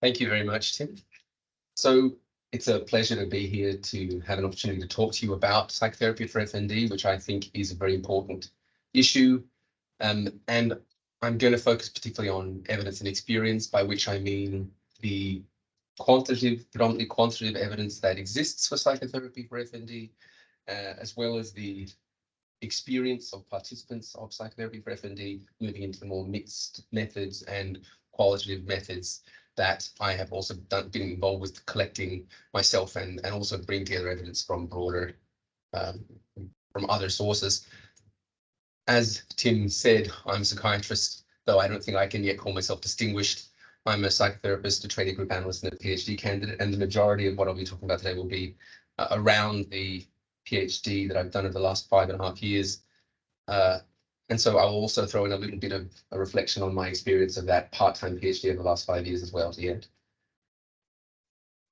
Thank you very much, Tim. So it's a pleasure to be here to have an opportunity to talk to you about psychotherapy for FND, which I think is a very important issue. And I'm going to focus particularly on evidence and experience, by which I mean the predominantly quantitative evidence that exists for psychotherapy for FND, as well as the experience of participants of psychotherapy for FND, moving into the more mixed methods and qualitative methods that I have also been involved with collecting myself, and also bring together evidence from broader, from other sources. As Tim said, I'm a psychiatrist, though I don't think I can yet call myself distinguished. I'm a psychotherapist, a training group analyst, and a PhD candidate, and the majority of what I'll be talking about today will be around the PhD that I've done over the last 5.5 years. And so I'll also throw in a little bit of a reflection on my experience of that part-time PhD over the last 5 years as well at the end.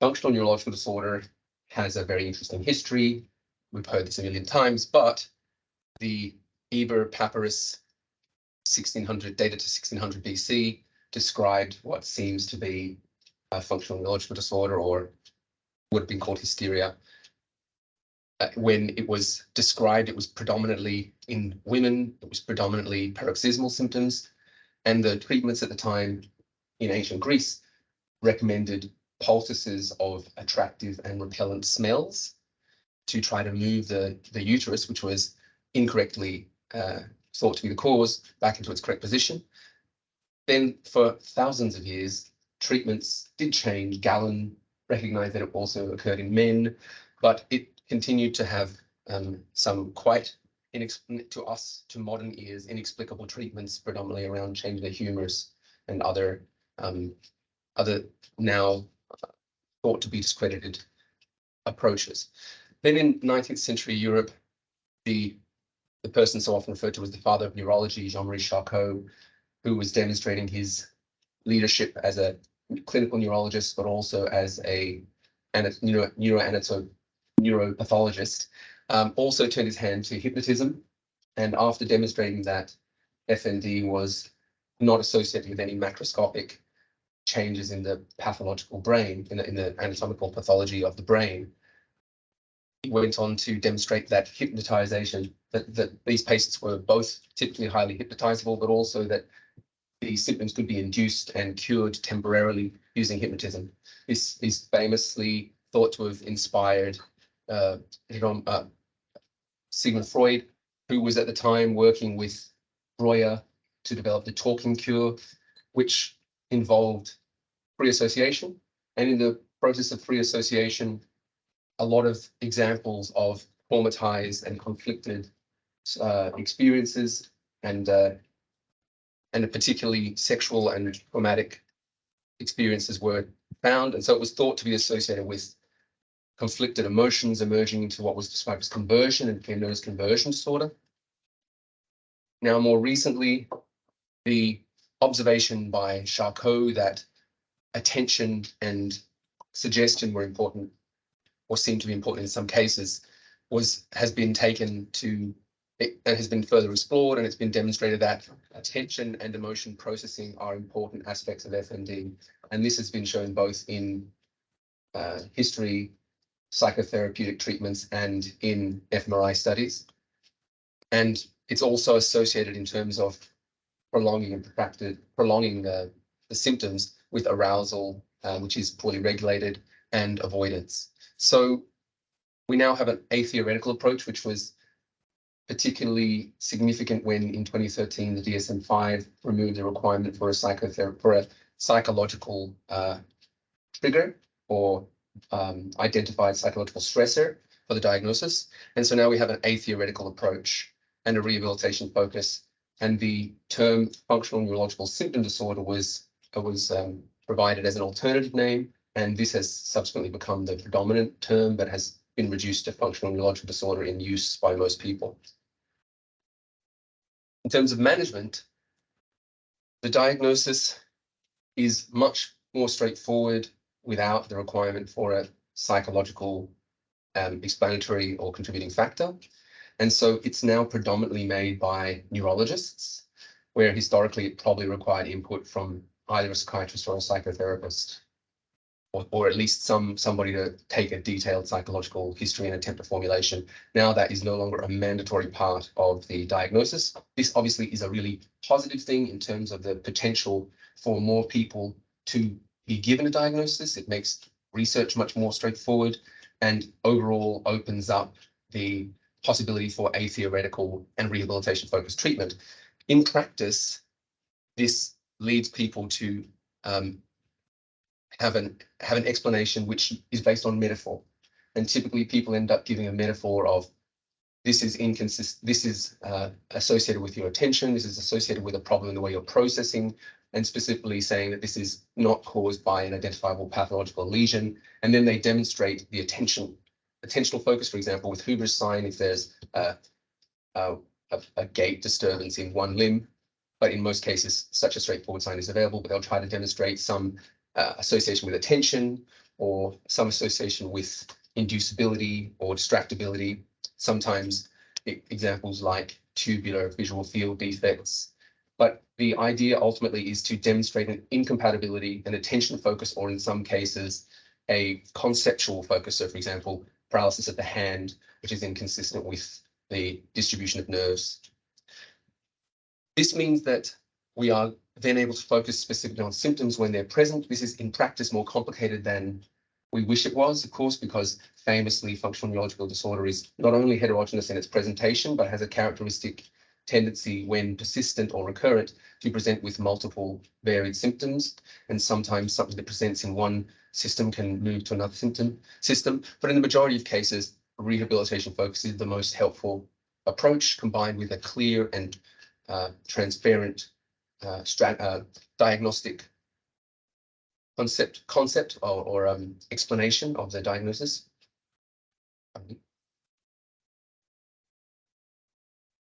Functional neurological disorder has a very interesting history. We've heard this a million times, but the Eber Papyrus 1600, dated to 1600 BC, described what seems to be a functional neurological disorder, or would have been called hysteria. When it was described, it was predominantly in women, it was predominantly paroxysmal symptoms, and the treatments at the time in ancient Greece recommended poultices of attractive and repellent smells to try to move the uterus, which was incorrectly thought to be the cause, back into its correct position. Then for thousands of years, treatments did change. Galen recognized that it also occurred in men, but it continued to have some quite, to us, to modern ears, inexplicable treatments, predominantly around changing the humerus and other now thought to be discredited approaches. Then in 19th century Europe, the person so often referred to as the father of neurology, Jean-Marie Charcot, who was demonstrating his leadership as a clinical neurologist, but also as a neuropathologist, also turned his hand to hypnotism. And after demonstrating that FND was not associated with any macroscopic changes in the pathological brain, in the anatomical pathology of the brain, he went on to demonstrate that hypnotization, that these patients were both typically highly hypnotizable, but also that the symptoms could be induced and cured temporarily using hypnotism. This is famously thought to have inspired Sigmund Freud, who was at the time working with Breuer to develop the talking cure, which involved free association. And in the process of free association, a lot of examples of traumatized and conflicted experiences, and particularly sexual and traumatic experiences were found. And so it was thought to be associated with conflicted emotions emerging into what was described as conversion, and became known as conversion disorder. Now, more recently, the observation by Charcot that attention and suggestion were important, or seemed to be important in some cases, has been taken to, it has been further explored, and it's been demonstrated that attention and emotion processing are important aspects of FND. And this has been shown both in history, psychotherapeutic treatments, and in fMRI studies. And it's also associated in terms of prolonging the symptoms with arousal, which is poorly regulated, and avoidance. So we now have a theoretical approach, which was particularly significant when in 2013 the DSM-5 removed the requirement for a psychological trigger, or identified psychological stressor for the diagnosis. And so now we have an atheoretical approach and a rehabilitation focus. And the term functional neurological symptom disorder was provided as an alternative name, and this has subsequently become the predominant term, but has been reduced to functional neurological disorder in use by most people. In terms of management, the diagnosis is much more straightforward without the requirement for a psychological explanatory or contributing factor. And so it's now predominantly made by neurologists, where historically it probably required input from either a psychiatrist or a psychotherapist. or at least somebody to take a detailed psychological history and attempt a formulation. Now that is no longer a mandatory part of the diagnosis. This obviously is a really positive thing in terms of the potential for more people to be given a diagnosis. It makes research much more straightforward and overall opens up the possibility for a theoretical and rehabilitation focused treatment. In practice, this leads people to have an explanation which is based on metaphor, and typically people end up giving a metaphor of this is inconsistent, this is associated with your attention, this is associated with a problem in the way you're processing, and specifically saying that this is not caused by an identifiable pathological lesion. And then they demonstrate the attentional focus, for example, with Huber's sign, if there's a gait disturbance in one limb, but in most cases such a straightforward sign is available, but they'll try to demonstrate some association with attention or some association with inducibility or distractibility. Sometimes examples like tubular visual field defects. But the idea ultimately is to demonstrate an incompatibility, an attention focus, or in some cases, a conceptual focus. So for example, paralysis of the hand, which is inconsistent with the distribution of nerves. This means that we are then able to focus specifically on symptoms when they're present. This is in practice more complicated than we wish it was, of course, because famously functional neurological disorder is not only heterogeneous in its presentation, but has a characteristic tendency when persistent or recurrent to present with multiple varied symptoms. And sometimes something that presents in one system can move to another system. But in the majority of cases, rehabilitation focus is the most helpful approach, combined with a clear and transparent diagnostic concept or explanation of the diagnosis.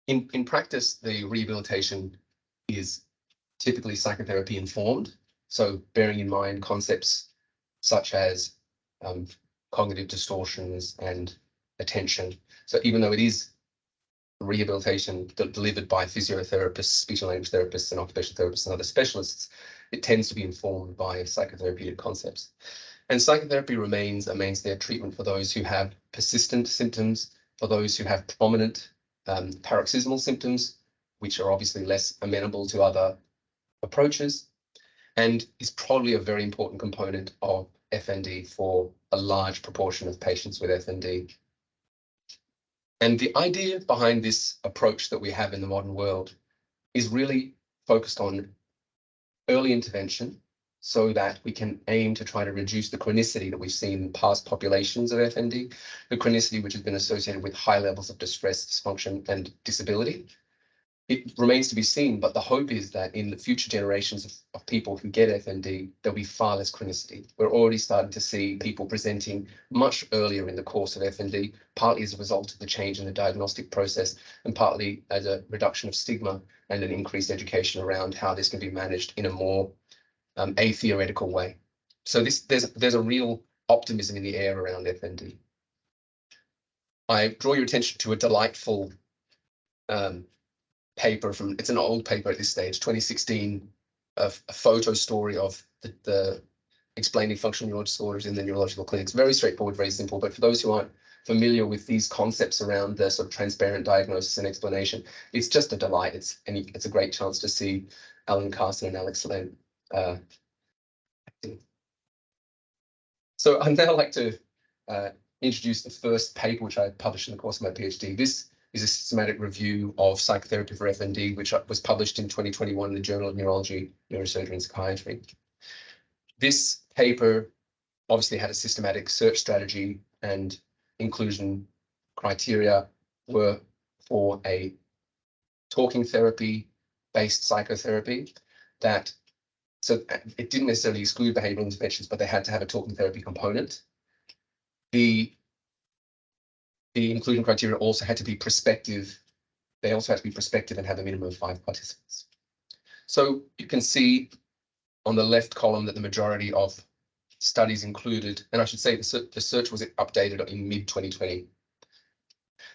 In practice, the rehabilitation is typically psychotherapy informed. So bearing in mind concepts such as cognitive distortions and attention. So even though it is rehabilitation delivered by physiotherapists, speech and language therapists, and occupational therapists and other specialists, it tends to be informed by psychotherapeutic concepts. And psychotherapy remains a mainstay of treatment for those who have persistent symptoms, for those who have prominent paroxysmal symptoms, which are obviously less amenable to other approaches, and is probably a very important component of FND for a large proportion of patients with FND. And the idea behind this approach that we have in the modern world is really focused on early intervention so that we can aim to try to reduce the chronicity that we've seen in past populations of FND, the chronicity which has been associated with high levels of distress, dysfunction, and disability. It remains to be seen, but the hope is that in the future generations of people who get FND, there'll be far less chronicity. We're already starting to see people presenting much earlier in the course of FND, partly as a result of the change in the diagnostic process, and partly as a reduction of stigma and an increased education around how this can be managed in a more a-theoretical way. So there's a real optimism in the air around FND. I draw your attention to a delightful paper from, it's an old paper at this stage, 2016, a photo story of the explaining functional neurological disorders in the neurological clinics. Very straightforward, very simple, but for those who aren't familiar with these concepts around the sort of transparent diagnosis and explanation, it's just a delight. It's a great chance to see Alan Carson and Alex Len. So I'd now like to introduce the first paper which I published in the course of my PhD. This is a systematic review of psychotherapy for FND, which was published in 2021 in the Journal of Neurology, Neurosurgery and Psychiatry. This paper obviously had a systematic search strategy, and inclusion criteria were for a talking therapy-based psychotherapy so it didn't necessarily exclude behavioral interventions, but they had to have a talking therapy component. The inclusion criteria also had to be prospective. They also had to be prospective and have a minimum of 5 participants. So you can see on the left column that the majority of studies included, and I should say the search was updated in mid-2020.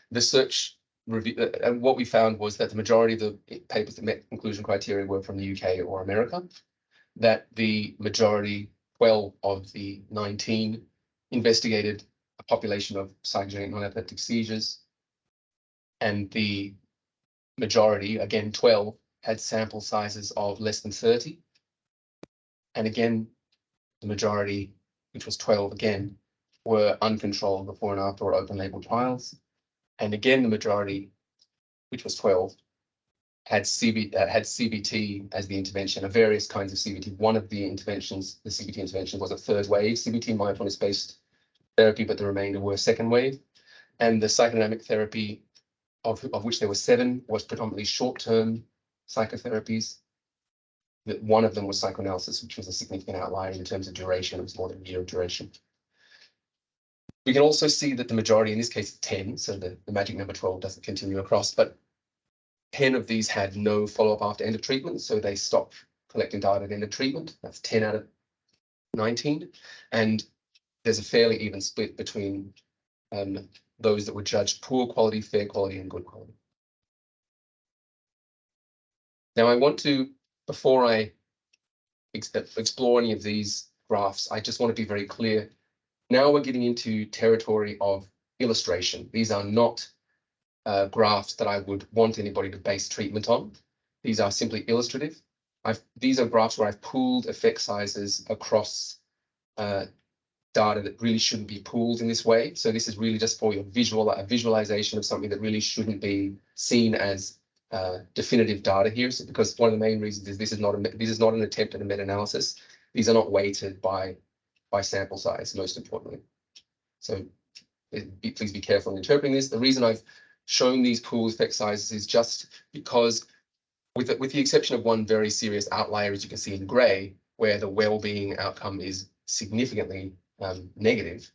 The search review, and what we found was that the majority of the papers that met inclusion criteria were from the UK or America, that the majority 12 of the 19 investigated a population of psychogenic non-epileptic seizures, and the majority, again 12, had sample sizes of less than 30. And again, the majority, which was 12 again, were uncontrolled before and after or open label trials. And again, the majority, which was 12, had CBT as the intervention of various kinds of CBT. One of the interventions, the CBT intervention, was a third wave CBT, mindfulness-based therapy, but the remainder were second wave. And the psychodynamic therapy, of which there were 7, was predominantly short-term psychotherapies. One of them was psychoanalysis, which was a significant outlier in terms of duration. It was more than a year of duration. We can also see that the majority, in this case 10, so the magic number 12 doesn't continue across, but 10 of these had no follow-up after end of treatment, so they stopped collecting data at end of treatment. That's 10 out of 19. And there's a fairly even split between those that were judged poor quality, fair quality, and good quality. Now, I want to, before I explore any of these graphs, I just want to be very clear. Now we're getting into territory of illustration. These are not graphs that I would want anybody to base treatment on. These are simply illustrative. These are graphs where I've pooled effect sizes across data that really shouldn't be pooled in this way. So this is really just for your visualization of something that really shouldn't be seen as definitive data here. So because one of the main reasons is this is not an attempt at a meta-analysis. These are not weighted by sample size, most importantly. So please be careful in interpreting this. The reason I've shown these pooled effect sizes is just because, with the exception of one very serious outlier, as you can see in grey, where the well-being outcome is significantly negative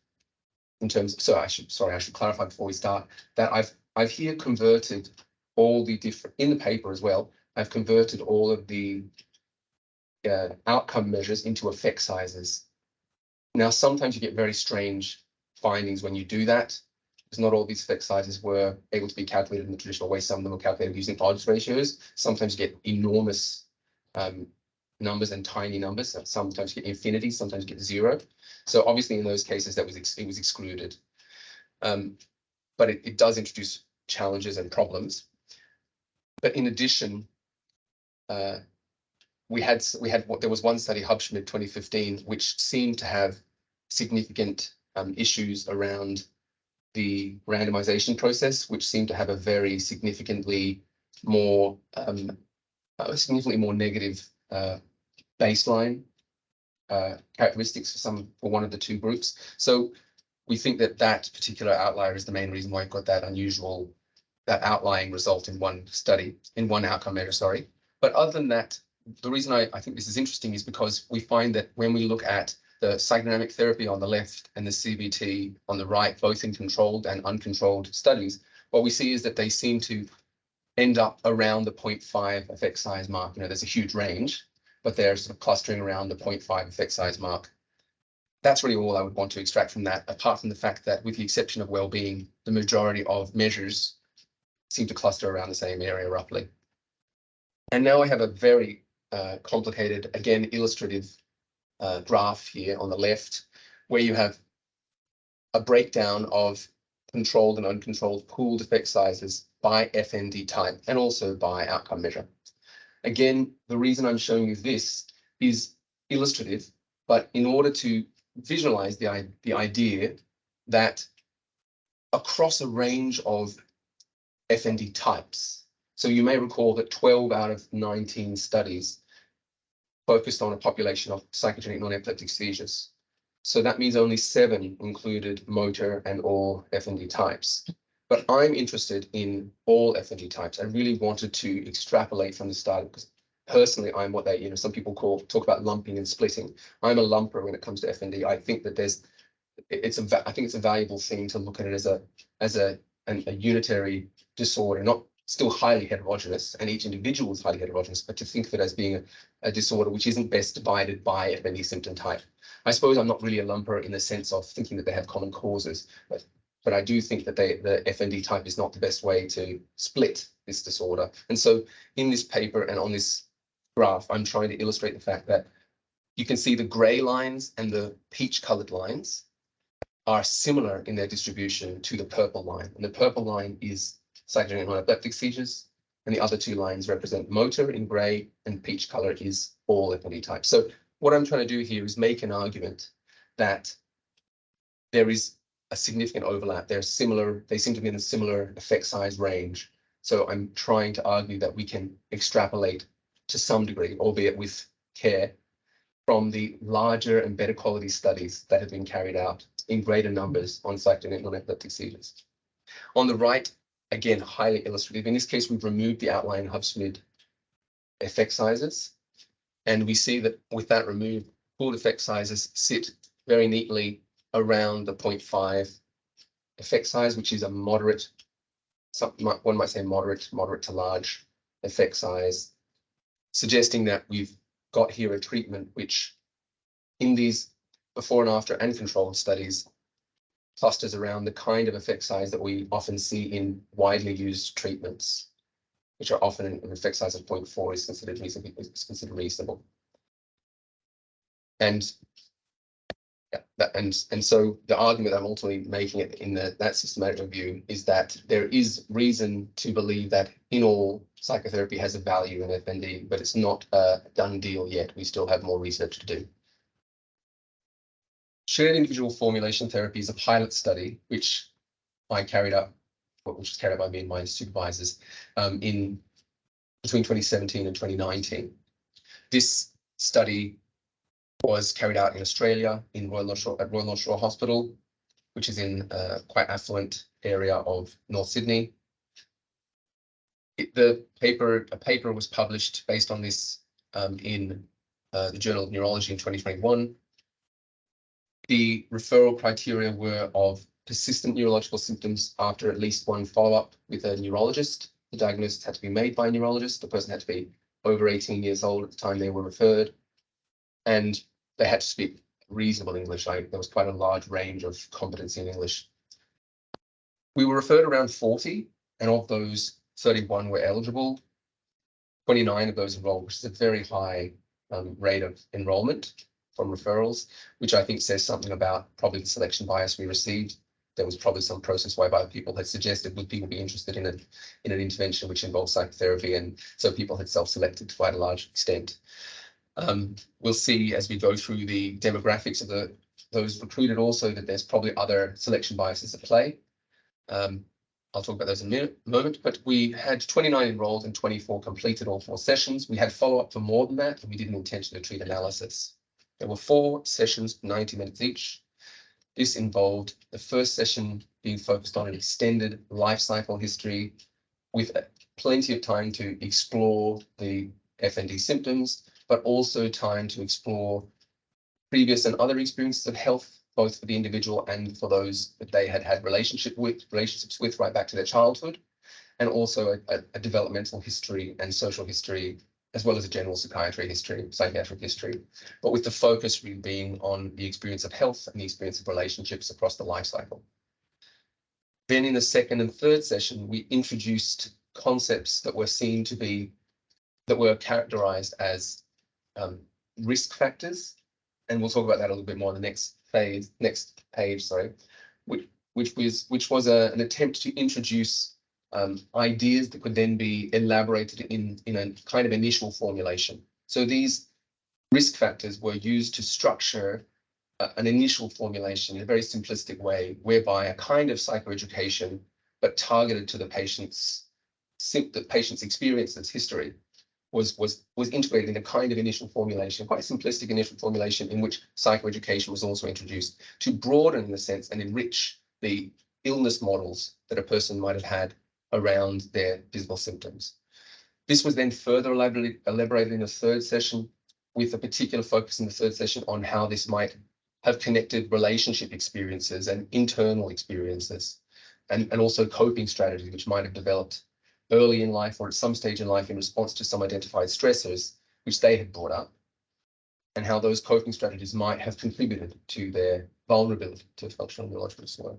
in terms of, I should clarify before we start that I've here converted all the different, in the paper as well, I've converted all of the outcome measures into effect sizes. Now, sometimes you get very strange findings when you do that, because not all these effect sizes were able to be calculated in the traditional way. Some of them were calculated using odds ratios. Sometimes you get enormous numbers and tiny numbers. Sometimes you get infinity, sometimes you get 0. So obviously in those cases it was excluded. But it does introduce challenges and problems. But in addition, there was one study, Hubschmid 2015, which seemed to have significant issues around the randomization process, which seemed to have a very significantly more negative baseline characteristics for one of the two groups. So we think that that particular outlier is the main reason why you've got that outlying result in one study, in one outcome measure, sorry. But other than that, the reason I think this is interesting is because we find that when we look at the psychodynamic therapy on the left and the CBT on the right, both in controlled and uncontrolled studies, what we see is that they seem to end up around the 0.5 effect size mark. You know, there's a huge range, but they're sort of clustering around the 0.5 effect size mark. That's really all I would want to extract from that, apart from the fact that, with the exception of well-being, the majority of measures seem to cluster around the same area roughly. And now I have a very complicated, again, illustrative graph here on the left, where you have a breakdown of controlled and uncontrolled pooled effect sizes by FND type and also by outcome measure. Again, the reason I'm showing you this is illustrative, but in order to visualize the idea that across a range of FND types, so you may recall that 12 out of 19 studies focused on a population of psychogenic non-epileptic seizures. So that means only 7 included motor and all FND types. But I'm interested in all FND types. I really wanted to extrapolate from the start, because personally, I'm what they, some people talk about lumping and splitting. I'm a lumper when it comes to FND. I think that I think it's a valuable thing to look at it as a unitary disorder, not still highly heterogeneous, and each individual is highly heterogeneous, but to think of it as being a disorder which isn't best divided by FND symptom type. I suppose I'm not really a lumper in the sense of thinking that they have common causes, but I do think that the FND type is not the best way to split this disorder. And so in this paper and on this graph, I'm trying to illustrate the fact that You can see the gray lines and the peach colored lines are similar in their distribution to the purple line. And the purple line is psychogenic non-epileptic seizures, and the other two lines represent motor in gray, and peach color is all FND types. So what I'm trying to do here is make an argument that there is a significant overlap. They're similar, they seem to be in a similar effect size range. So I'm trying to argue that we can extrapolate to some degree, albeit with care, from the larger and better quality studies that have been carried out in greater numbers on psychogenic non-epileptic seizures. On the right, again, highly illustrative. In this case, we've removed the outlying Hubschmid effect sizes. And we see that with that removed, pooled effect sizes sit very neatly around the 0.5 effect size, which is a moderate, one might say moderate to large effect size, suggesting that we've got here a treatment which in these before and after and controlled studies clusters around the kind of effect size that we often see in widely used treatments, which are often an effect size of 0.4 is considered reasonable. And yeah, and so the argument I'm ultimately making it in that systematic review is that there is reason to believe that in all, psychotherapy has a value in FND, but it's not a done deal yet. We still have more research to do. Shared individual formulation therapy is a pilot study, which I carried out, which was carried out by me and my supervisors in between 2017 and 2019. This study was carried out in Australia in at Royal North Shore Hospital, which is in a quite affluent area of North Sydney. A paper was published based on this in the Journal of Neurology in 2021. The referral criteria were of persistent neurological symptoms after at least one follow-up with a neurologist. The diagnosis had to be made by a neurologist. The person had to be over 18 years old at the time they were referred, and they had to speak reasonable English. There was quite a large range of competency in English. We were referred around 40, and of those, 31 were eligible. 29 of those enrolled, which is a very high rate of enrollment from referrals, which I think says something about probably the selection bias we received. There was probably some process whereby people had suggested would people be interested in an intervention which involves psychotherapy, and so people had self-selected to quite a large extent. We'll see as we go through the demographics of those recruited also that there's probably other selection biases at play. I'll talk about those in a moment, but we had 29 enrolled and 24 completed all 4 sessions. We had follow-up for more than that, and we did an intention to treat analysis. There were 4 sessions, 90 minutes each. This involved the first session being focused on an extended life cycle history with plenty of time to explore the FND symptoms, but also time to explore previous and other experiences of health, both for the individual and for those that they had had relationships with right back to their childhood, and also a developmental history and social history, as well as a general psychiatric history, but with the focus really being on the experience of health and the experience of relationships across the life cycle. Then in the second and third session, we introduced concepts that were seen to be, that were characterized as risk factors, and we'll talk about that a little bit more in the next page, sorry, which was an attempt to introduce ideas that could then be elaborated in a kind of initial formulation. So these risk factors were used to structure an initial formulation in a very simplistic way, whereby a kind of psychoeducation, but targeted to the patient's experiences, history, was integrated in a kind of initial formulation, quite simplistic initial formulation, in which psychoeducation was also introduced to broaden, in a sense, and enrich the illness models that a person might have had around their physical symptoms. This was then further elaborated in the third session, with a particular focus in the third session on how this might have connected relationship experiences and internal experiences, and also coping strategies which might have developed early in life or at some stage in life in response to some identified stressors which they had brought up, and how those coping strategies might have contributed to their vulnerability to functional neurological disorder.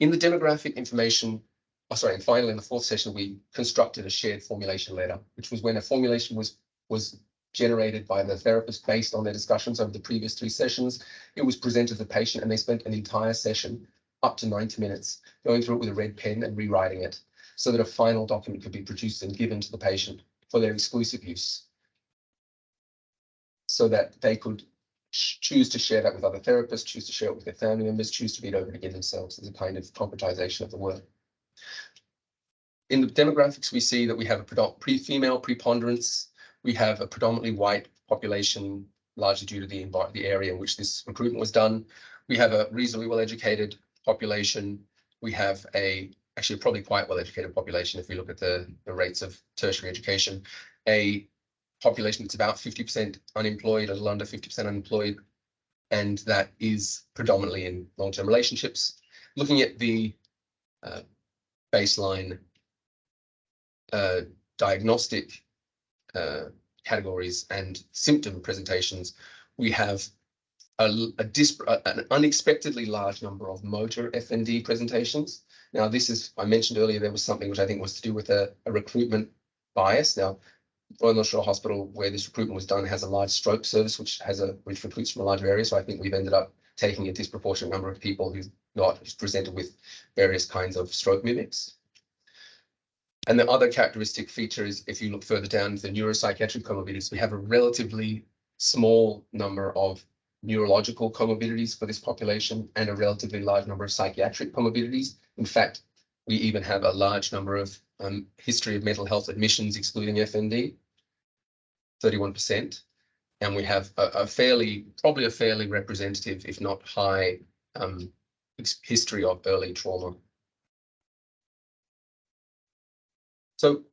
In the demographic information, and finally in the fourth session, we constructed a shared formulation letter, which was when a formulation was generated by the therapist based on their discussions over the previous 3 sessions. It was presented to the patient, and they spent an entire session, up to 90 minutes, going through it with a red pen and rewriting it so that a final document could be produced and given to the patient for their exclusive use, so that they could choose to share that with other therapists, choose to share it with their family members, choose to read over it again themselves as a kind of concretization of the work. In the demographics, we see that we have a female preponderance. We have a predominantly white population, largely due to the area in which this recruitment was done. We have a reasonably well-educated population. We have actually a probably quite well-educated population if we look at the rates of tertiary education. A population that's about 50% unemployed, a little under 50% unemployed, and that is predominantly in long-term relationships. Looking at the baseline diagnostic categories and symptom presentations, we have an unexpectedly large number of motor FND presentations. Now, this is, I mentioned earlier, there was something which I think was to do with a recruitment bias. Now, Royal North Shore Hospital, where this recruitment was done, has a large stroke service, which recruits from a larger area. So I think we've ended up taking a disproportionate number of people who's presented with various kinds of stroke mimics. And the other characteristic feature is, if you look further down into the neuropsychiatric comorbidities, we have a relatively small number of neurological comorbidities for this population and a relatively large number of psychiatric comorbidities. In fact, we even have a large number of history of mental health admissions, excluding FND, 31%. And we have probably a fairly representative, if not high, history of early trauma. So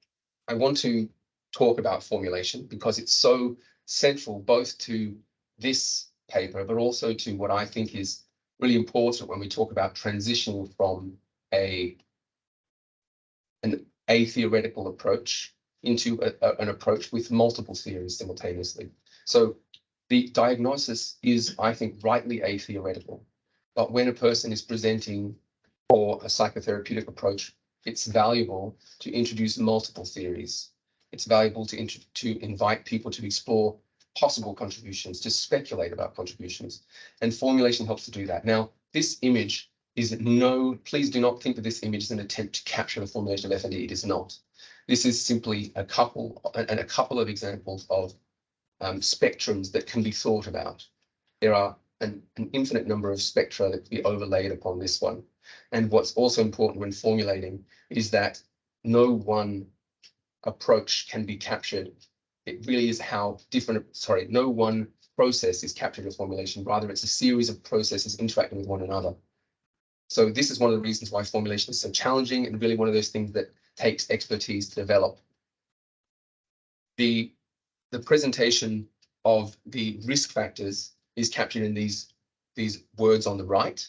I want to talk about formulation because it's so central both to this paper, but also to what I think is really important when we talk about transitioning from an atheoretical approach into an approach with multiple theories simultaneously. So the diagnosis is, I think, rightly atheoretical, but when a person is presenting for a psychotherapeutic approach, it's valuable to introduce multiple theories. It's valuable to invite people to explore possible contributions, to speculate about contributions, and formulation helps to do that. Now, this image is please do not think that this image is an attempt to capture the formulation of FND. It is not. This is simply a couple of examples of spectrums that can be thought about. There are an infinite number of spectra that can be overlaid upon this one. And what's also important when formulating is that no one approach can be captured. It really is no one process is captured in formulation. Rather, it's a series of processes interacting with one another. So this is one of the reasons why formulation is so challenging and really one of those things that takes expertise to develop. The presentation of the risk factors is captured in these words on the right.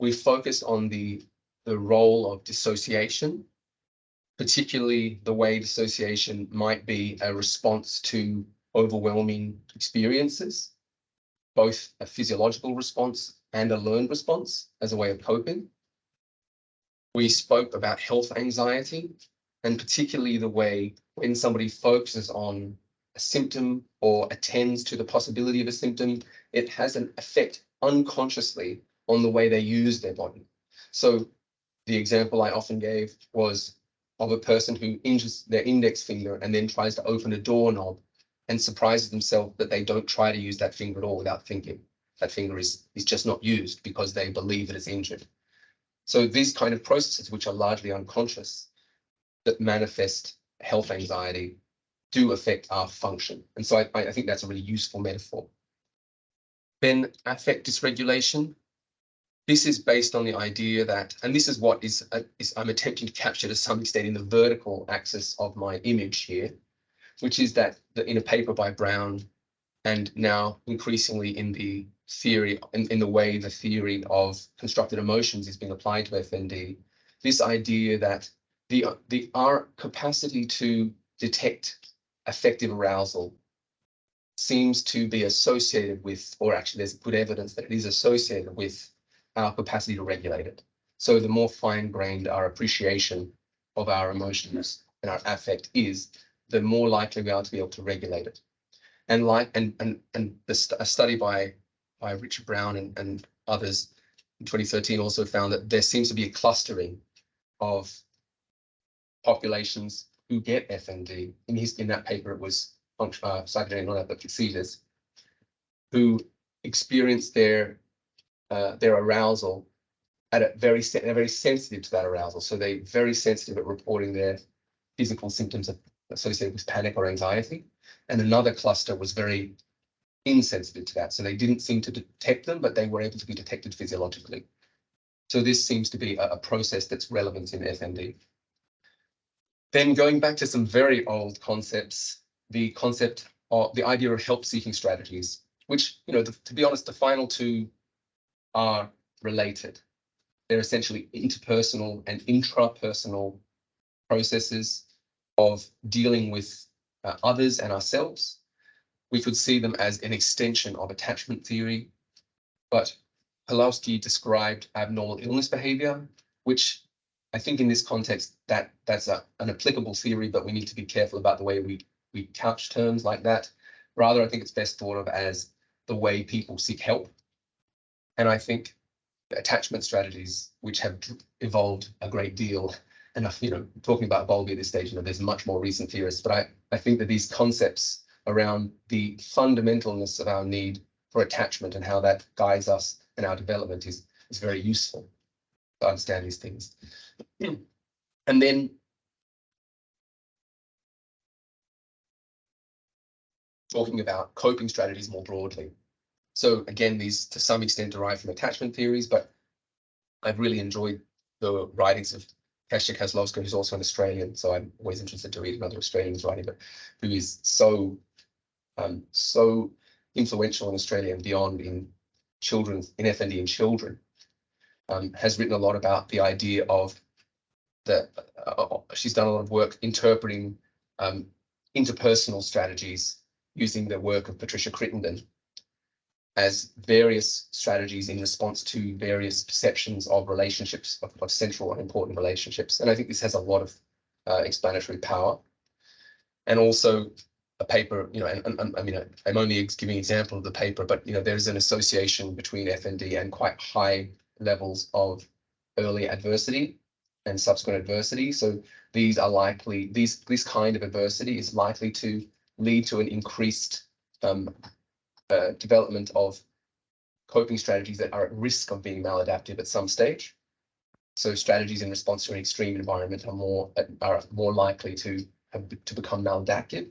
We focus on the role of dissociation, particularly the way dissociation might be a response to overwhelming experiences, both a physiological response and a learned response as a way of coping. We spoke about health anxiety, and particularly the way when somebody focuses on a symptom or attends to the possibility of a symptom, it has an effect unconsciously on the way they use their body. So the example I often gave was of a person who injures their index finger and then tries to open a doorknob and surprises themselves that they don't try to use that finger at all without thinking. That finger is just not used because they believe that it's injured. So these kind of processes, which are largely unconscious, that manifest health anxiety, do affect our function. And so I think that's a really useful metaphor. Then affect dysregulation. This is based on the idea that, and this is what I'm attempting to capture to some extent in the vertical axis of my image here, which is that in a paper by Brown, and now increasingly in the theory, in the way the theory of constructed emotions is being applied to FND, this idea that our capacity to detect affective arousal seems to be associated with, or actually there's good evidence that it is associated with our capacity to regulate it. So the more fine-grained our appreciation of our emotions and our affect is, the more likely we are to be able to regulate it. And a study by Richard Brown and others in 2013 also found that there seems to be a clustering of populations who get FND. In that paper, it was psychogenic non-epileptic seizures, who experience their arousal at they're very sensitive to that arousal. So they're very sensitive at reporting their physical symptoms associated with panic or anxiety. And another cluster was very insensitive to that. So they didn't seem to detect them, but they were able to be detected physiologically. So this seems to be a process that's relevant in FND. Then going back to some very old concepts, the concept of the idea of help-seeking strategies, which, to be honest, the final two are related. They're essentially interpersonal and intrapersonal processes of dealing with others and ourselves. We could see them as an extension of attachment theory, but Pawlowski described abnormal illness behavior, which I think in this context that's an applicable theory, but we need to be careful about the way we couch terms like that. Rather, I think it's best thought of as the way people seek help. And I think attachment strategies, which have evolved a great deal, and talking about Bowlby at this stage, there's much more recent theorists, but I think that these concepts around the fundamentalness of our need for attachment and how that guides us and our development is very useful to understand these things. And then talking about coping strategies more broadly. So again, these to some extent derive from attachment theories, but I've really enjoyed the writings of Kasia Kozlowska, who's also an Australian, so I'm always interested to read another Australian's writing, but who is so influential in Australia and beyond in FND in children, has written a lot about the idea of she's done a lot of work interpreting interpersonal strategies using the work of Patricia Crittenden as various strategies in response to various perceptions of relationships, of central and important relationships. And I think this has a lot of explanatory power. And also a paper, I'm only giving an example of the paper, but there's an association between FND and quite high levels of early adversity and subsequent adversity. So these are likely, this kind of adversity is likely to lead to an increased development of coping strategies that are at risk of being maladaptive at some stage. So strategies in response to an extreme environment are more likely to become maladaptive.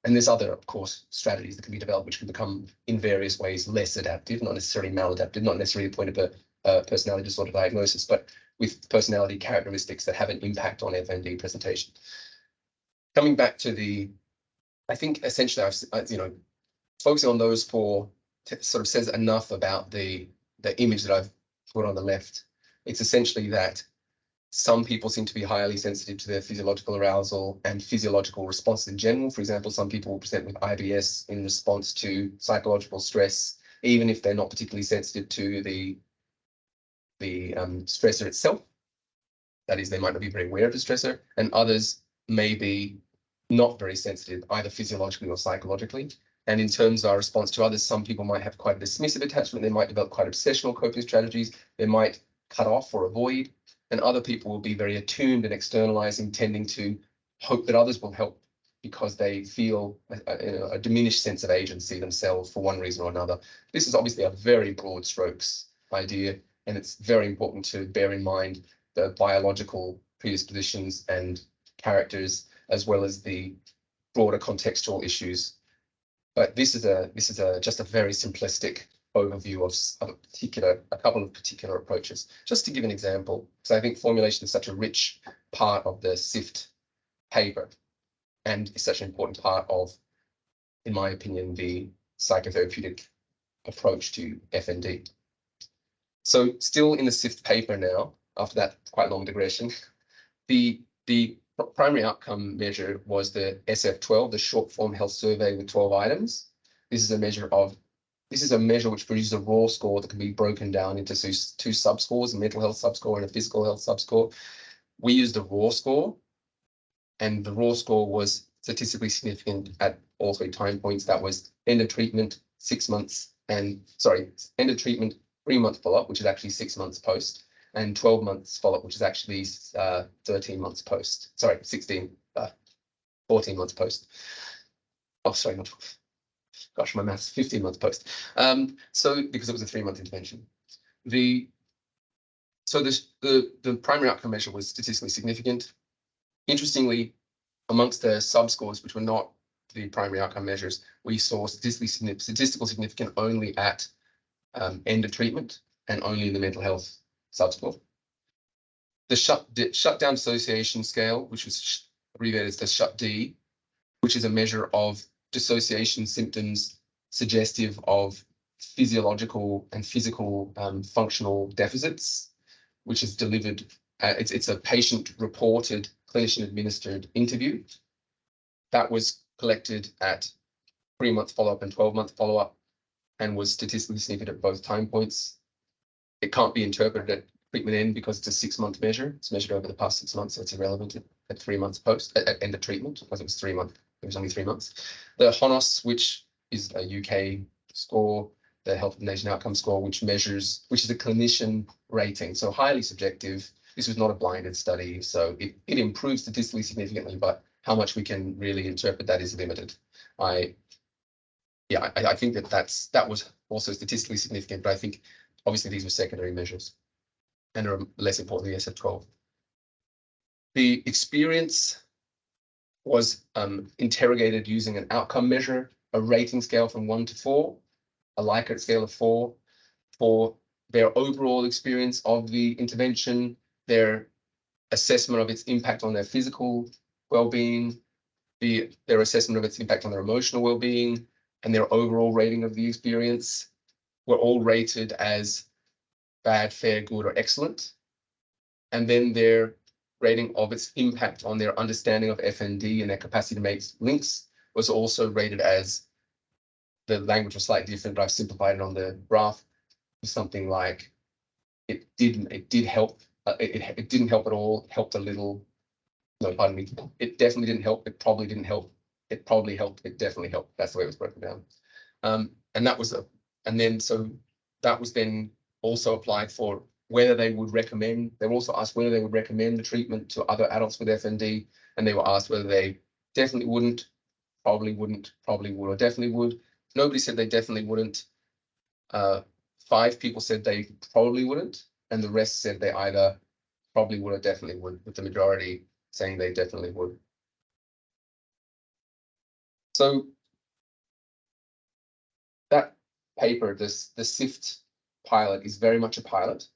And there's other, of course, strategies that can be developed which can become in various ways less adaptive, not necessarily maladaptive, not necessarily the point of a personality disorder diagnosis, but with personality characteristics that have an impact on FND presentation. Coming back to I think essentially focusing on those four sort of says enough about the image that I've put on the left. It's essentially that some people seem to be highly sensitive to their physiological arousal and physiological responses in general. For example, some people will present with IBS in response to psychological stress, even if they're not particularly sensitive to the stressor itself. That is, they might not be very aware of the stressor, and others may be not very sensitive, either physiologically or psychologically. And in terms of our response to others, some people might have quite a dismissive attachment. They might develop quite obsessional coping strategies. They might cut off or avoid. And other people will be very attuned and externalizing, tending to hope that others will help because they feel a diminished sense of agency themselves for one reason or another. This is obviously a very broad strokes idea, and it's very important to bear in mind the biological predispositions and characters, as well as the broader contextual issues. But this is just a very simplistic overview of a couple of particular approaches. Just to give an example, because I think formulation is such a rich part of the SIFT paper and is such an important part of, in my opinion, the psychotherapeutic approach to FND. So still in the SIFT paper now, after that quite long digression, the primary outcome measure was the SF12, the short form health survey with 12 items. This is a measure which produces a raw score that can be broken down into two subscores, a mental health subscore and a physical health subscore. We used the raw score, and the raw score was statistically significant at all 3 time points. That was end of treatment, 6 months, and sorry, end of treatment, 3-month follow-up, which is actually 6 months post, and 12 months follow-up, which is actually 13 months post. Sorry, 14 months post. Oh, sorry, not, gosh, my maths, 15 months post. So because it was a 3-month intervention. So the primary outcome measure was statistically significant. Interestingly, amongst the subscores, which were not the primary outcome measures, we saw statistical significance only at end of treatment and only in the mental health subscore. The shutdown dissociation scale, which was abbreviated as the SHUT-D, which is a measure of dissociation symptoms suggestive of physiological and physical functional deficits, which is delivered. It's a patient-reported, clinician-administered interview that was collected at 3-month follow-up and 12-month follow-up, and was statistically significant at both time points. It can't be interpreted at treatment end because it's a 6-month measure. It's measured over the past 6 months, so it's irrelevant at 3 months post, at end of treatment, because it was 3 months. It was only 3 months. The HONOS, which is a UK score, the Health of the Nation Outcome score, which is a clinician rating, so highly subjective. This was not a blinded study, so it improves statistically significantly, but how much we can really interpret that is limited. I think that was also statistically significant, but I think obviously these were secondary measures and are less important than the SF-12. The experience was interrogated using an outcome measure, a rating scale from 1 to 4, a Likert scale of 4, for their overall experience of the intervention, their assessment of its impact on their physical well-being, their assessment of its impact on their emotional well-being, and their overall rating of the experience were all rated as bad, fair, good, or excellent. And then their rating of its impact on their understanding of FND and their capacity to make links was also rated as, the language was slightly different, but I've simplified it on the graph, something like it did help. It didn't help at all, helped a little. No, pardon me. It definitely didn't help. It probably didn't help. It probably helped. It definitely helped. That's the way it was broken down. And that was so that was then also applied for whether they would recommend. They were also asked whether they would recommend the treatment to other adults with FND, and they were asked whether they definitely wouldn't, probably wouldn't, probably would, or definitely would. Nobody said they definitely wouldn't. 5 people said they probably wouldn't, and the rest said they either probably would or definitely would, with the majority saying they definitely would. So that paper, the SIFT pilot, is very much a pilot.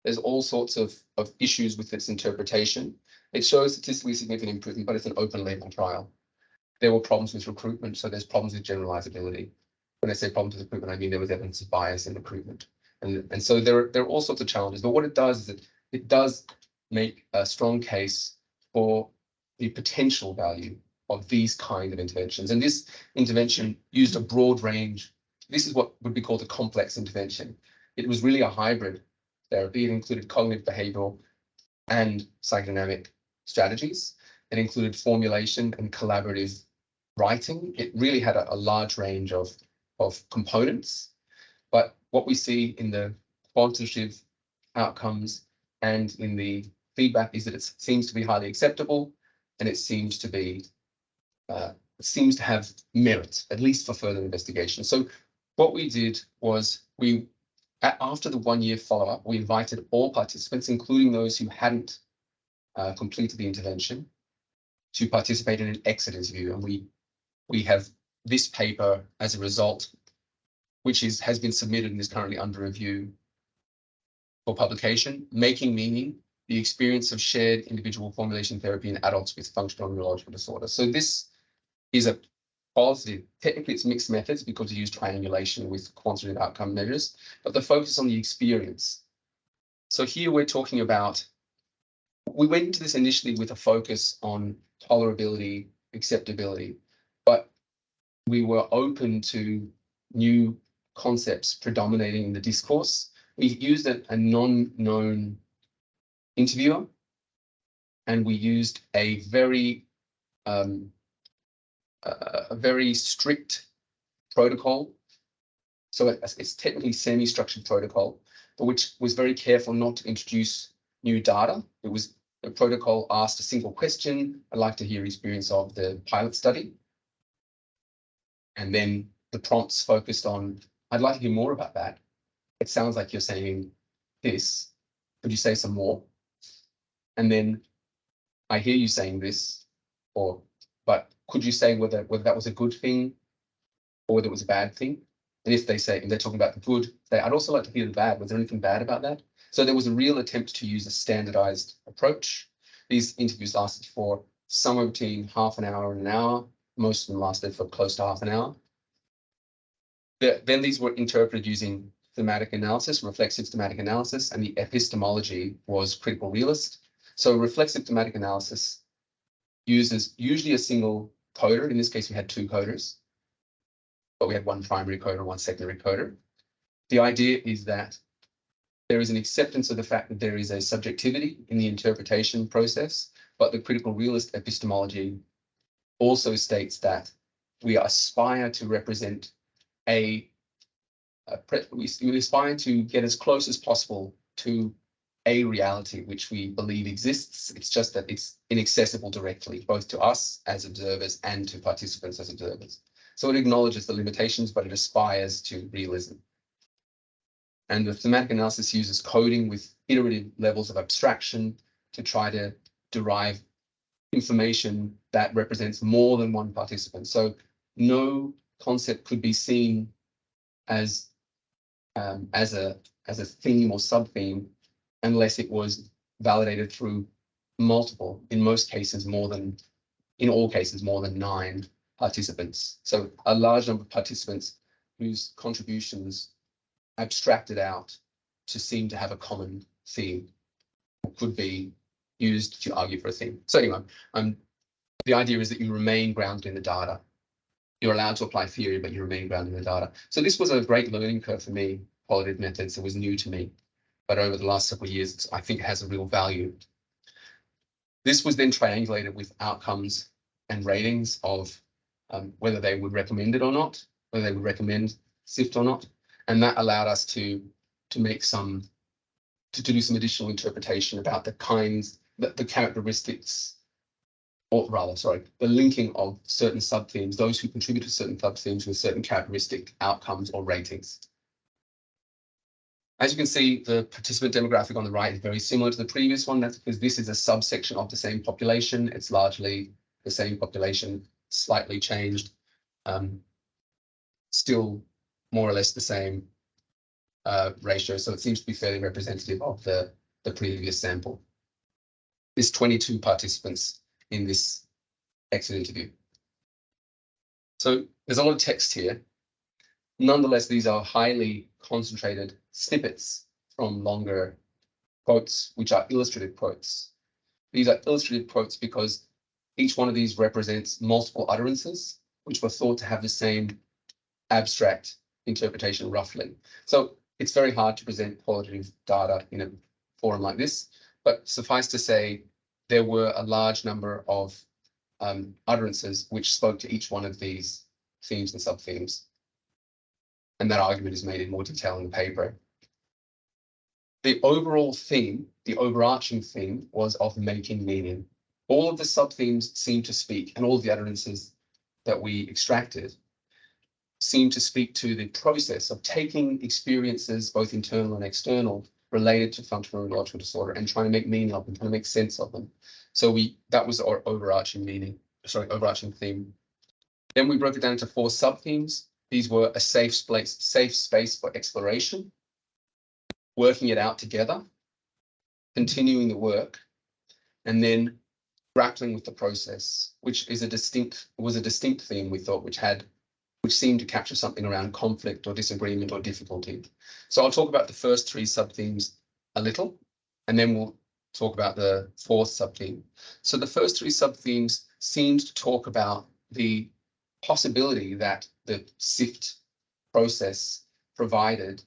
There's all sorts of issues with its interpretation. It shows statistically significant improvement, but it's an open label trial. There were problems with recruitment, so there's problems with generalizability. When I say problems with recruitment, I mean there was evidence of bias in recruitment. And so there are all sorts of challenges, but what it does is that it does make a strong case for the potential value of these kind of interventions. And this intervention used a broad range. This is what would be called a complex intervention. It was really a hybrid therapy. It included cognitive behavioral and psychodynamic strategies. It included formulation and collaborative writing. It really had a large range of components. But what we see in the quantitative outcomes and in the feedback is that it seems to be highly acceptable, and it seems to have merit, at least for further investigation. So what we did was after the 1-year follow-up, we invited all participants, including those who hadn't completed the intervention, to participate in an exit interview. And we have this paper as a result, which has been submitted and is currently under review for publication, Making Meaning, the experience of shared individual formulation therapy in adults with functional neurological disorder. So this is a qualitative, technically it's mixed methods because we use triangulation with quantitative outcome measures, but the focus on the experience. So here we're talking about, we went into this initially with a focus on tolerability, acceptability, but we were open to new concepts predominating in the discourse. We used a non-known interviewer, and we used a very a very strict protocol. So it's technically semi-structured protocol, but which was very careful not to introduce new data. It was a protocol asked a single question. I'd like to hear experience of the pilot study. And then the prompts focused on, I'd like to hear more about that. It sounds like you're saying this. Could you say some more? And then I hear you saying this, but could you say whether that was a good thing or whether it was a bad thing? And if they say, and they're talking about the good, I'd also like to hear the bad. Was there anything bad about that? So there was a real attempt to use a standardized approach. These interviews lasted for somewhere between half an hour and an hour. Most of them lasted for close to half an hour. Then these were interpreted using thematic analysis, reflexive thematic analysis, and the epistemology was critical realist. So reflexive thematic analysis uses usually a single coder. In this case, we had two coders, but we had one primary coder, one secondary coder. The idea is that there is an acceptance of the fact that there is a subjectivity in the interpretation process, but the critical realist epistemology also states that we aspire to represent we aspire to get as close as possible to a reality which we believe exists. It's just that it's inaccessible directly, both to us as observers and to participants as observers. So it acknowledges the limitations, but it aspires to realism. And the thematic analysis uses coding with iterative levels of abstraction to try to derive information that represents more than one participant. So no concept could be seen as a theme or sub-theme unless it was validated through multiple, in most cases in all cases more than 9 participants. So a large number of participants whose contributions abstracted out to seem to have a common theme could be used to argue for a theme. So anyway, the idea is that you remain grounded in the data. You're allowed to apply theory, but you remain grounded in the data. So this was a great learning curve for me, qualitative methods. It was new to me, but over the last couple of years, I think it has a real value. This was then triangulated with outcomes and ratings of whether they would recommend it or not, whether they would recommend SIFT or not. And that allowed us to make to do some additional interpretation about the characteristics, or rather, sorry, the linking of certain sub-themes, those who contribute to certain sub-themes with certain characteristic outcomes or ratings. As you can see, the participant demographic on the right is very similar to the previous one. That's because this is a subsection of the same population. It's largely the same population, slightly changed, still more or less the same ratio. So it seems to be fairly representative of the previous sample. There's 22 participants in this exit interview. So there's a lot of text here. Nonetheless, these are highly concentrated snippets from longer quotes, which are illustrative quotes. These are illustrative quotes because each one of these represents multiple utterances, which were thought to have the same abstract interpretation roughly. So it's very hard to present qualitative data in a forum like this, but suffice to say, there were a large number of utterances which spoke to each one of these themes and sub-themes. And that argument is made in more detail in the paper. The overall theme, the overarching theme, was of making meaning. All of the sub-themes seem to speak, and all of the utterances that we extracted seem to speak to the process of taking experiences, both internal and external, related to functional neurological disorder and trying to make meaning of them, trying to make sense of them. So that was our overarching theme. Then we broke it down into 4 sub-themes. These were a safe space for exploration, working it out together, continuing the work, and then grappling with the process, which was a distinct theme, we thought, which seemed to capture something around conflict or disagreement or difficulty. So I'll talk about the first 3 sub-themes a little, and then we'll talk about the 4th sub-theme. So the first 3 sub-themes seemed to talk about the possibility that the SIFT process provided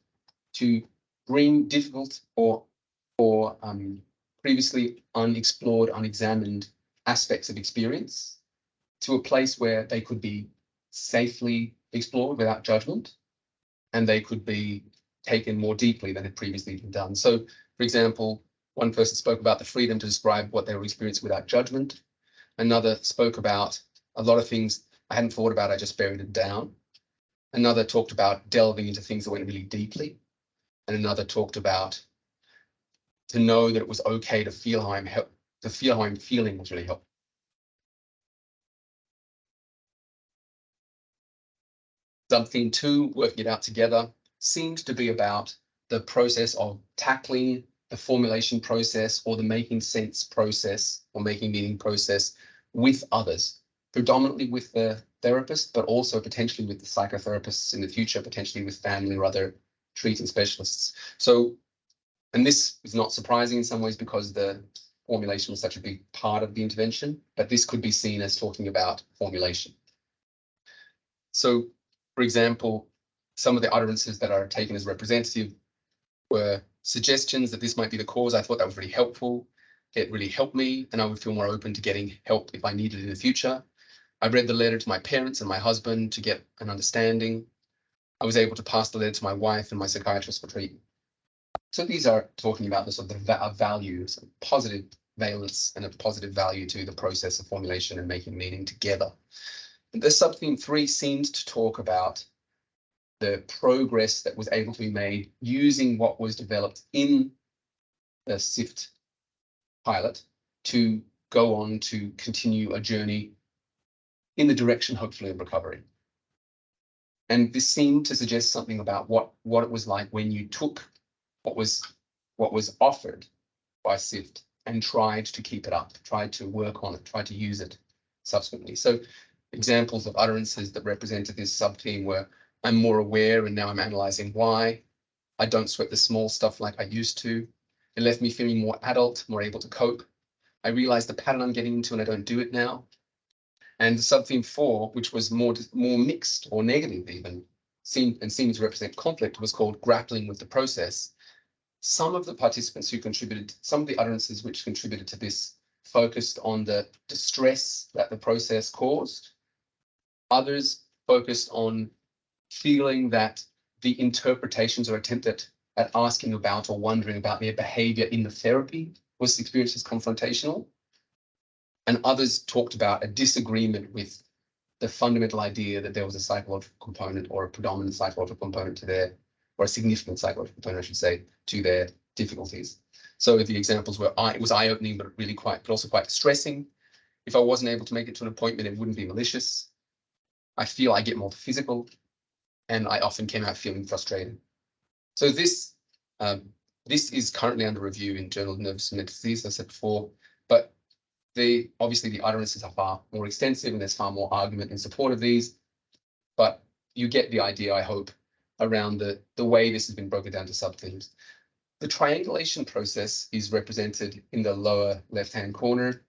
to bring difficult or previously unexplored, unexamined aspects of experience to a place where they could be safely explored without judgment, and they could be taken more deeply than had previously been done. So, for example, one person spoke about the freedom to describe what they were experiencing without judgment. Another spoke about a lot of things I hadn't thought about, I just buried it down. Another talked about delving into things that went really deeply. And another talked about to know that it was okay to feel how I'm feeling was really helpful. Sub-theme 2, working it out together, seemed to be about the process of tackling the formulation process or the making sense process or making meaning process with others, predominantly with the therapist, but also potentially with the psychotherapists in the future, potentially with family or other treating specialists. So, and this is not surprising in some ways because the formulation was such a big part of the intervention, but this could be seen as talking about formulation. So, for example, some of the utterances that are taken as representative were suggestions that this might be the cause. I thought that was really helpful. It really helped me, and I would feel more open to getting help if I needed it in the future. I read the letter to my parents and my husband to get an understanding. I was able to pass the letter to my wife and my psychiatrist for treatment. So these are talking about the sort of values, positive valence and a positive value to the process of formulation and making meaning together. The sub-theme 3 seems to talk about the progress that was able to be made using what was developed in the SIFT pilot to go on to continue a journey in the direction, hopefully, of recovery. And this seemed to suggest something about what it was like when you took what was offered by SIFT and tried to keep it up, tried to work on it, tried to use it subsequently. So examples of utterances that represented this sub-theme were, I'm more aware and now I'm analyzing why. I don't sweat the small stuff like I used to. It left me feeling more adult, more able to cope. I realized the pattern I'm getting into and I don't do it now. And the sub-theme 4, which was more mixed or negative even, seemed to represent conflict, was called grappling with the process. Some of the participants who contributed, some of the utterances which contributed to this focused on the distress that the process caused. Others focused on feeling that the interpretations or attempt at asking about or wondering about their behavior in the therapy was experienced as confrontational. And others talked about a disagreement with the fundamental idea that there was a psychological component or a predominant psychological component to their, or a significant psychological component, I should say, to their difficulties. So the examples were, it was eye-opening, but really but also quite distressing. If I wasn't able to make it to an appointment, it wouldn't be malicious. I feel I get more physical, and I often came out feeling frustrated. So this is currently under review in Journal of Nervous and Mental Disease, as I said before, but obviously the utterances are far more extensive and there's far more argument in support of these, but you get the idea, I hope, around the way this has been broken down to sub-themes. The triangulation process is represented in the lower left-hand corner.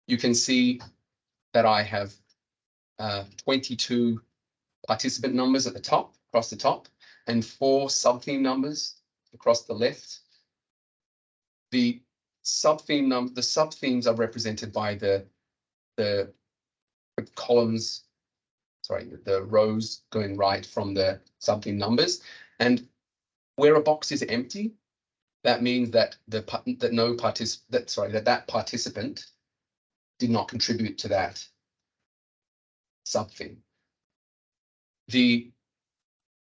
You can see that I have 22 participant numbers at the top, across the top, and 4 sub-theme numbers across the left. The sub-themes are represented by the columns, sorry, the rows going right from the sub-theme numbers. And where a box is empty, that means that that participant did not contribute to that sub-theme. The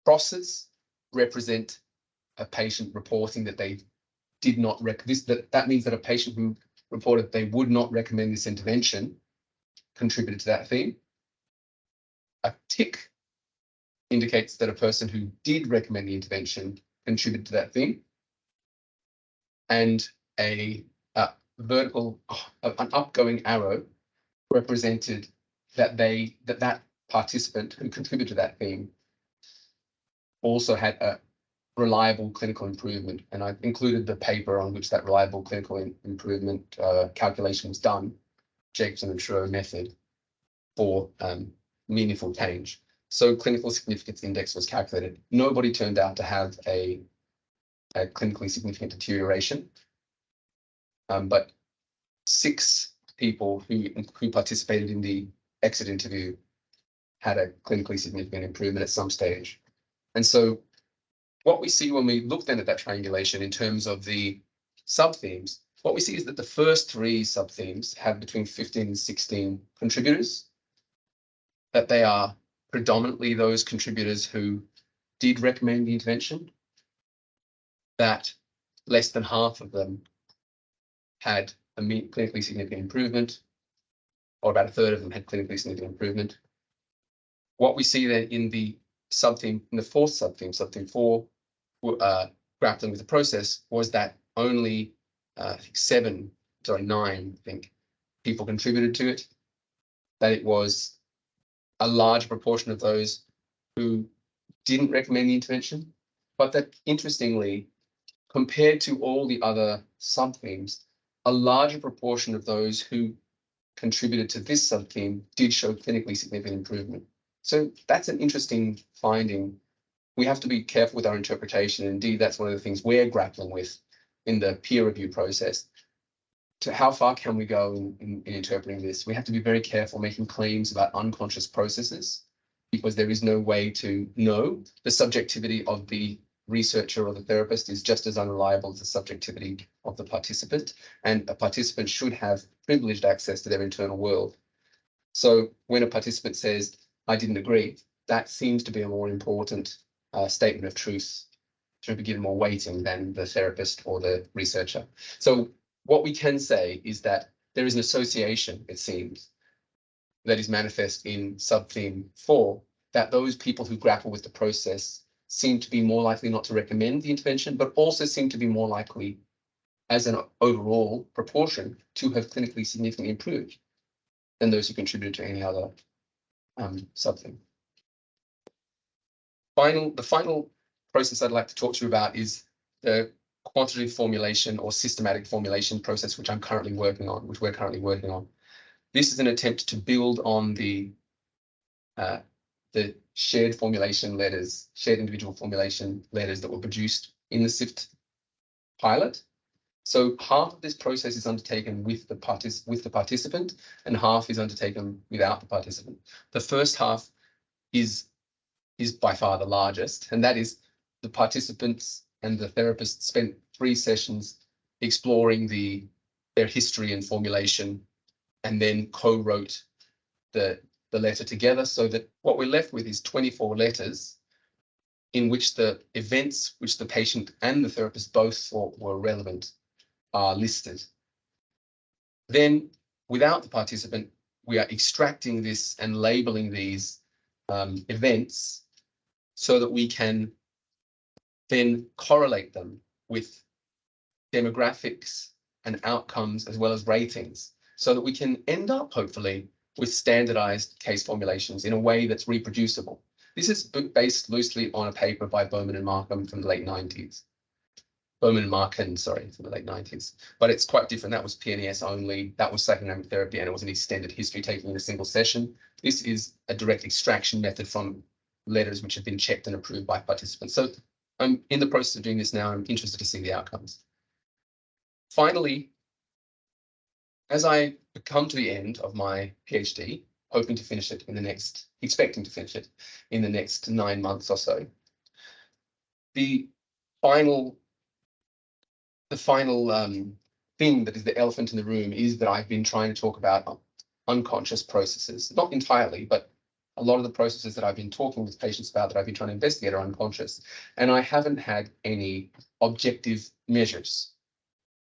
crosses represent a patient reporting that they did not that means that a patient who reported they would not recommend this intervention contributed to that theme. A tick indicates that a person who did recommend the intervention contributed to that theme. And an upgoing arrow represented that participant who contributed to that theme also had a reliable clinical improvement. And I've included the paper on which that reliable clinical improvement calculation was done, Jacobson and Schroer method for meaningful change. So clinical significance index was calculated. Nobody turned out to have a clinically significant deterioration, but 6 people who participated in the exit interview had a clinically significant improvement at some stage. And so what we see when we look then at that triangulation in terms of the sub-themes, what we see is that the first 3 sub-themes have between 15 and 16 contributors, that they are predominantly those contributors who did recommend the intervention, that less than half of them had a clinically significant improvement, or about a third of them had clinically significant improvement. What we see then in the sub-theme, in the 4th sub-theme, sub-theme 4, grappling with the process, was that only I think 9, I think, people contributed to it, that it was a large proportion of those who didn't recommend the intervention, but that interestingly, compared to all the other sub-themes, a larger proportion of those who contributed to this sub-theme did show clinically significant improvement. So that's an interesting finding. We have to be careful with our interpretation. Indeed, that's one of the things we're grappling with in the peer review process. To how far can we go in interpreting this? We have to be very careful making claims about unconscious processes, because there is no way to know. The subjectivity of the researcher or the therapist is just as unreliable as the subjectivity of the participant, and a participant should have privileged access to their internal world. So when a participant says, I didn't agree, that seems to be a more important statement of truth, should be given more weighting than the therapist or the researcher. So what we can say is that there is an association, it seems, that is manifest in sub-theme 4, that those people who grapple with the process seem to be more likely not to recommend the intervention, but also seem to be more likely, as an overall proportion, to have clinically significantly improved than those who contributed to any other sub-theme. The final process I'd like to talk to you about is the quantitative formulation or systematic formulation process, which we're currently working on. This is an attempt to build on the shared formulation letters, shared individual formulation letters that were produced in the SIFT pilot. So half of this process is undertaken with the participant, and half is undertaken without the participant. The first half is by far the largest, and that is the participants and the therapist spent 3 sessions exploring their history and formulation, and then co-wrote the letter together, so that what we're left with is 24 letters in which the events which the patient and the therapist both thought were relevant are listed. Then, without the participant, we are extracting this and labeling these events so that we can then correlate them with demographics and outcomes as well as ratings, so that we can end up, hopefully, with standardized case formulations in a way that's reproducible. This is based loosely on a paper by Bowman and Markham from the late 90s. Bowman and Markham, sorry, from the late 90s. But it's quite different. That was PNES only. That was psychodynamic therapy, and it was an extended history taken in a single session. This is a direct extraction method from letters which have been checked and approved by participants. So I'm in the process of doing this now. I'm interested to see the outcomes. Finally, as I come to the end of my PhD, expecting to finish it in the next 9 months or so, the final thing that is the elephant in the room is that I've been trying to talk about unconscious processes. Not entirely, but a lot of the processes that I've been talking with patients about, that I've been trying to investigate, are unconscious. And I haven't had any objective measures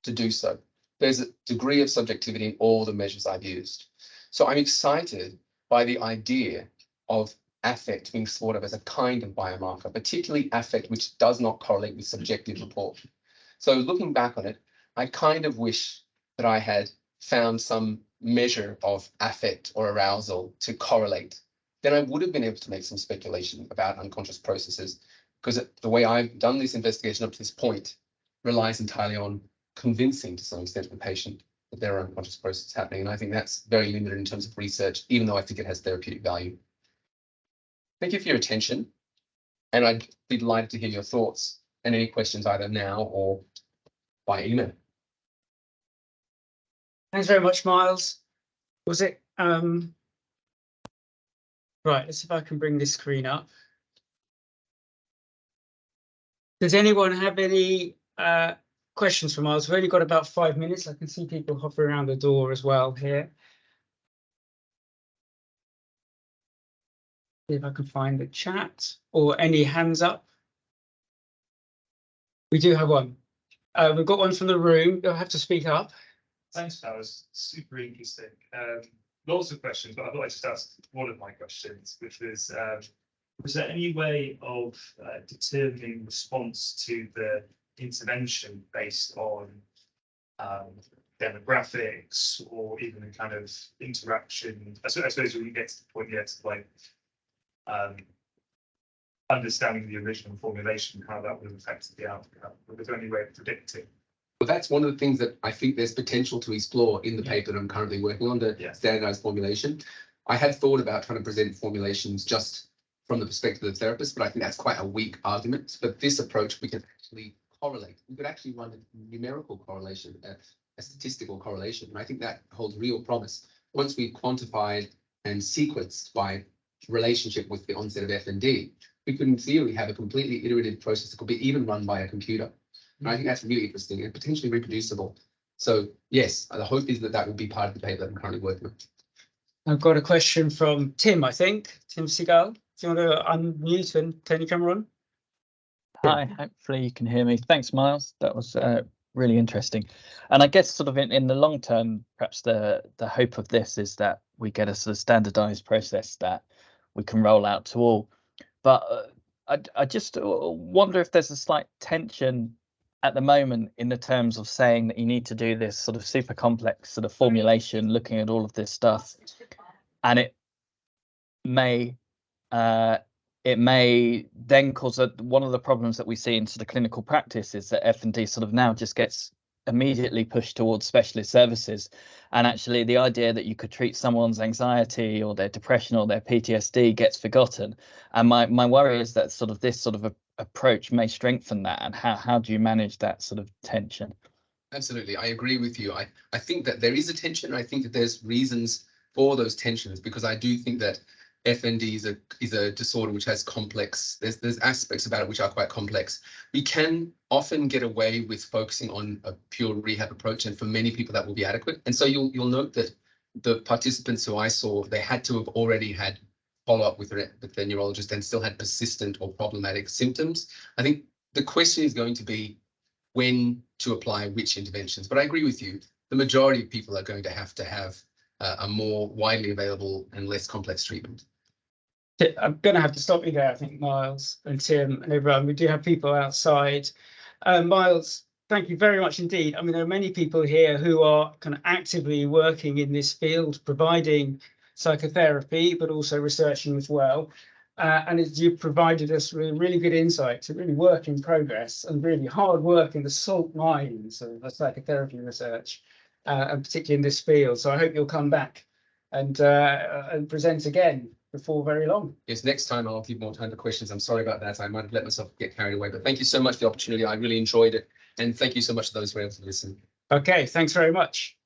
to do so. There's a degree of subjectivity in all the measures I've used. So I'm excited by the idea of affect being thought of as a kind of biomarker, particularly affect which does not correlate with subjective report. So looking back on it, I kind of wish that I had found some measure of affect or arousal to correlate. Then I would have been able to make some speculation about unconscious processes, because the way I've done this investigation up to this point relies entirely on convincing to some extent the patient that there are unconscious processes happening. And I think that's very limited in terms of research, even though I think it has therapeutic value. Thank you for your attention, and I'd be delighted to hear your thoughts and any questions either now or by email. Thanks very much, Miles. Was it Right, let's see if I can bring this screen up. Does anyone have any questions for Miles? We've only got about 5 minutes. I can see people hovering around the door as well here. See if I can find the chat or any hands up. We do have one. We've got one from the room. You'll have to speak up. Thanks, that was super interesting. Lots of questions, but I thought I'd just ask one of my questions, which was there any way of determining response to the intervention based on demographics or even a kind of interaction? I suppose when you get to the point yet of like understanding the original formulation, how that would have affected the outcome. Was there any way of predicting? Well, that's one of the things that I think there's potential to explore in the paper that I'm currently working on, the standardized formulation. I had thought about trying to present formulations just from the perspective of the therapist, but I think that's quite a weak argument. But this approach, we can actually correlate. We could actually run a numerical correlation, a statistical correlation. And I think that holds real promise. Once we've quantified and sequenced by relationship with the onset of FND, we could in theory have a completely iterative process that could be even run by a computer. And I think that's really interesting and potentially reproducible. So yes, the hope is that that will be part of the paper that I'm currently working on. I've got a question from Tim, I think. Tim Seagal. Do you want to unmute and turn your camera on? Hi, hopefully you can hear me. Thanks, Miles. That was really interesting. And I guess sort of in the long term, perhaps the hope of this is that we get a sort of standardized process that we can roll out to all. But I just wonder if there's a slight tension at the moment in the terms of saying that you need to do this sort of super complex sort of formulation, looking at all of this stuff, and it may then cause one of the problems that we see in sort of clinical practice is that FND sort of now just gets immediately pushed towards specialist services, and actually the idea that you could treat someone's anxiety or their depression or their PTSD gets forgotten. And my worry is that sort of this sort of approach may strengthen that. And how do you manage that sort of tension? Absolutely, I agree with you. I think that there is a tension. I think that there's reasons for those tensions, because I do think that FND is a disorder which has complex, there's aspects about it which are quite complex. We can often get away with focusing on a pure rehab approach, and for many people that will be adequate. And so you'll note that the participants who I saw, they had to have already had follow-up with their neurologist and still had persistent or problematic symptoms. I think the question is going to be when to apply which interventions. But I agree with you, the majority of people are going to have a more widely available and less complex treatment. I'm going to have to stop you there, I think, Miles and Tim and everyone. We do have people outside. Miles, thank you very much indeed. I mean, there are many people here who are kind of actively working in this field, providing psychotherapy, but also researching as well. And you've provided us with really good insight to really work in progress and really hard work in the salt mines of psychotherapy research, and particularly in this field. So I hope you'll come back and present again before very long. Yes, next time I'll give more time for questions. I'm sorry about that. I might have let myself get carried away, but thank you so much for the opportunity. I really enjoyed it. And thank you so much to those who were able to listen. Okay, thanks very much.